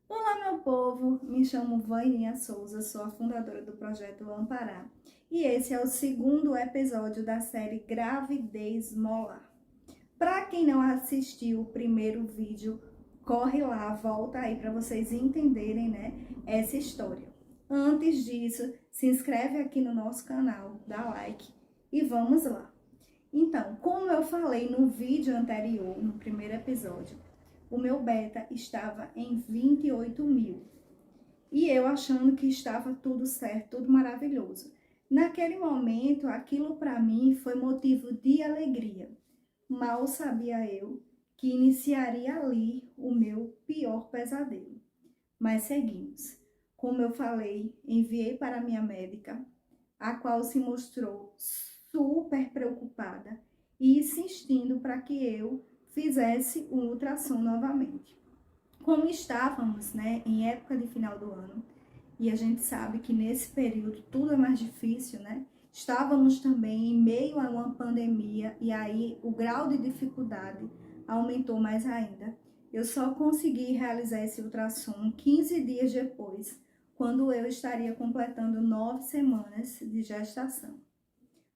Olá, meu povo! Me chamo Vaininha Souza, sou a fundadora do projeto Amparar e esse é o segundo episódio da série Gravidez Molar. Para quem não assistiu o primeiro vídeo, corre lá, volta aí para vocês entenderem, essa história. Antes disso, se inscreve aqui no nosso canal, dá like e vamos lá. Então, como eu falei no vídeo anterior, no primeiro episódio, o meu beta estava em 28 mil. E eu achando que estava tudo certo, tudo maravilhoso. Naquele momento, aquilo para mim foi motivo de alegria. Mal sabia eu que iniciaria ali o meu pior pesadelo. Mas seguimos. Como eu falei, enviei para minha médica, a qual se mostrou super preocupada e insistindo para que eu fizesse o ultrassom novamente. Como estávamos, em época de final do ano, e a gente sabe que nesse período tudo é mais difícil, Estávamos também em meio a uma pandemia e aí o grau de dificuldade aumentou mais ainda. Eu só consegui realizar esse ultrassom 15 dias depois, quando eu estaria completando 9 semanas de gestação.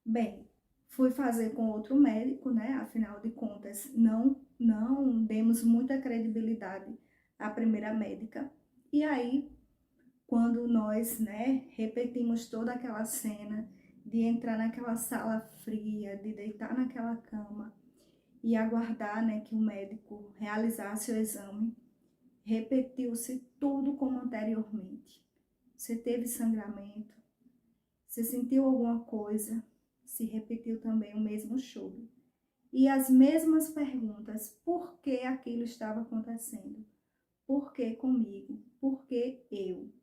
Bem, fui fazer com outro médico, Afinal de contas, não demos muita credibilidade à primeira médica. E aí, quando nós, repetimos toda aquela cena de entrar naquela sala fria, de deitar naquela cama e aguardar, que o médico realizasse o exame, repetiu-se tudo como anteriormente. Você teve sangramento? Você sentiu alguma coisa? Se repetiu também o mesmo choro. E as mesmas perguntas: por que aquilo estava acontecendo? Por que comigo? Por que eu?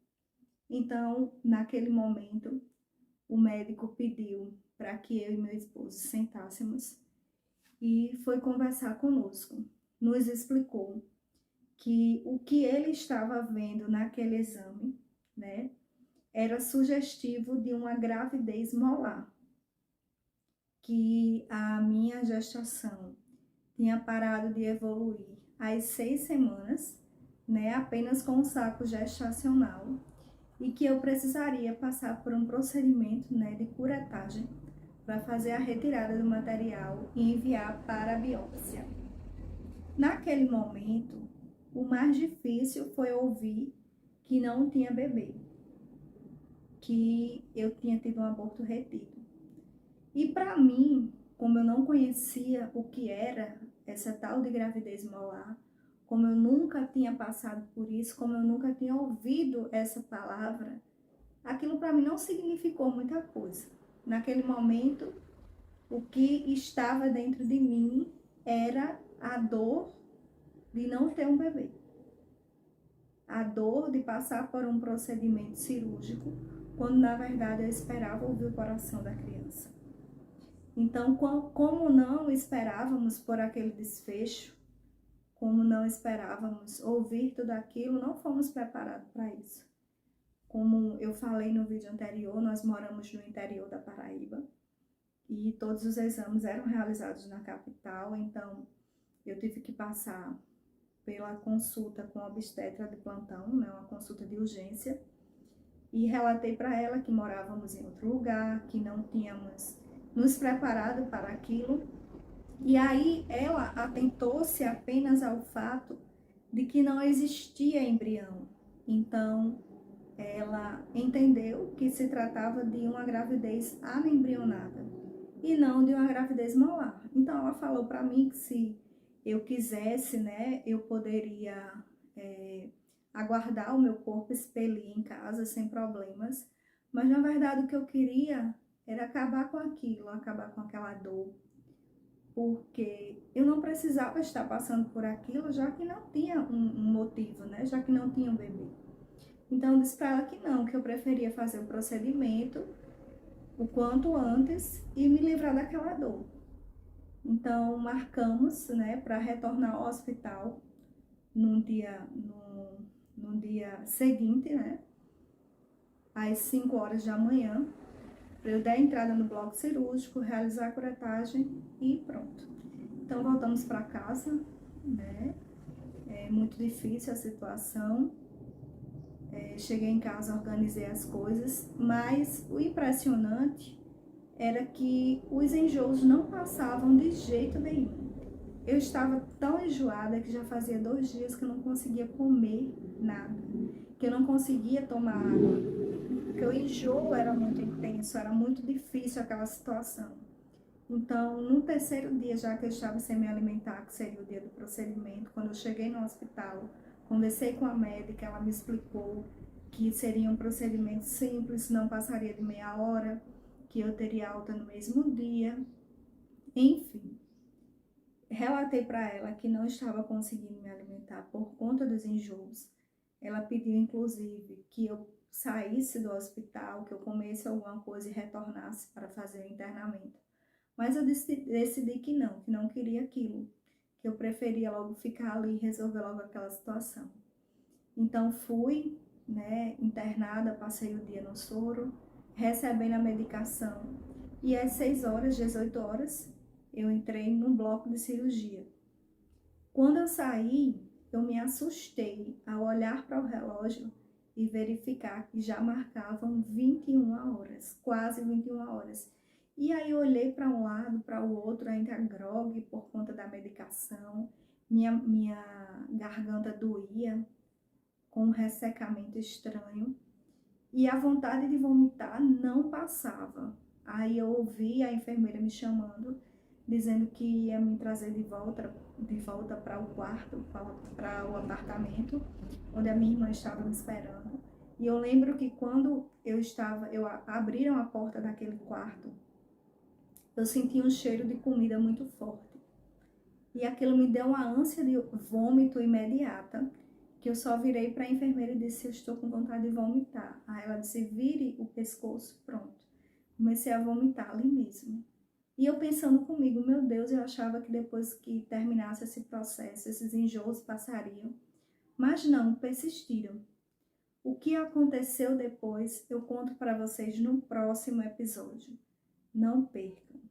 Então, naquele momento, o médico pediu para que eu e meu esposo sentássemos e foi conversar conosco. Nos explicou que o que ele estava vendo naquele exame, era sugestivo de uma gravidez molar, que a minha gestação tinha parado de evoluir às 6 semanas, apenas com o saco gestacional, e que eu precisaria passar por um procedimento, de curetagem para fazer a retirada do material e enviar para a biópsia. Naquele momento, o mais difícil foi ouvir que não tinha bebê, que eu tinha tido um aborto retido. E para mim, como eu não conhecia o que era essa tal de gravidez molar, como eu nunca tinha passado por isso, como eu nunca tinha ouvido essa palavra, aquilo para mim não significou muita coisa. Naquele momento, o que estava dentro de mim era a dor de não ter um bebê. A dor de passar por um procedimento cirúrgico, quando na verdade eu esperava ouvir o coração da criança. Então, como não esperávamos por aquele desfecho, como não esperávamos ouvir tudo aquilo, não fomos preparados para isso. Como eu falei no vídeo anterior, nós moramos no interior da Paraíba e todos os exames eram realizados na capital, então eu tive que passar pela consulta com a obstetra de plantão, uma consulta de urgência, e relatei para ela que morávamos em outro lugar, que não tínhamos nos preparado para aquilo. E aí ela atentou-se apenas ao fato de que não existia embrião. Então, ela entendeu que se tratava de uma gravidez anembrionada e não de uma gravidez molar. Então, ela falou para mim que se eu quisesse, eu poderia aguardar o meu corpo expelir em casa sem problemas, mas na verdade o que eu queria era acabar com aquilo, acabar com aquela dor, porque eu não precisava estar passando por aquilo, já que não tinha um motivo, já que não tinha um bebê. Então eu disse para ela que não, que eu preferia fazer o procedimento o quanto antes e me livrar daquela dor. Então marcamos, para retornar ao hospital no dia seguinte, às 5 horas da manhã, para eu dar entrada no bloco cirúrgico, realizar a curetagem e pronto. Então voltamos para casa, É muito difícil a situação, Cheguei em casa, organizei as coisas, mas o impressionante era que os enjoos não passavam de jeito nenhum. Eu estava tão enjoada que já fazia 2 dias que eu não conseguia comer nada, que eu não conseguia tomar água, porque o enjoo era muito intenso, era muito difícil aquela situação. Então, no 3º dia, já que eu estava sem me alimentar, que seria o dia do procedimento, quando eu cheguei no hospital, conversei com a médica, ela me explicou que seria um procedimento simples, não passaria de meia hora, que eu teria alta no mesmo dia, enfim. Relatei para ela que não estava conseguindo me alimentar por conta dos enjoos. Ela pediu, inclusive, que eu saísse do hospital, que eu comesse alguma coisa e retornasse para fazer o internamento. Mas eu decidi que não queria aquilo, que eu preferia logo ficar ali e resolver logo aquela situação. Então fui, internada, passei o dia no soro, recebendo a medicação. E às 6 horas, 18 horas, eu entrei no bloco de cirurgia. Quando eu saí, eu me assustei ao olhar para o relógio e verificar que já marcavam 21 horas, quase 21 horas. E aí eu olhei para um lado, para o outro, ainda grogue por conta da medicação, minha garganta doía, com um ressecamento estranho, e a vontade de vomitar não passava. Aí eu ouvi a enfermeira me chamando, dizendo que ia me trazer de volta para o quarto, para o apartamento, onde a minha irmã estava me esperando. E eu lembro que quando abriram a porta daquele quarto, eu senti um cheiro de comida muito forte. E aquilo me deu uma ânsia de vômito imediata, que eu só virei para a enfermeira e disse: eu estou com vontade de vomitar. Aí ela disse: vire o pescoço, pronto. Comecei a vomitar ali mesmo. E eu pensando comigo, meu Deus, eu achava que depois que terminasse esse processo, esses enjoos passariam. Mas não, persistiram. O que aconteceu depois, eu conto para vocês no próximo episódio. Não percam!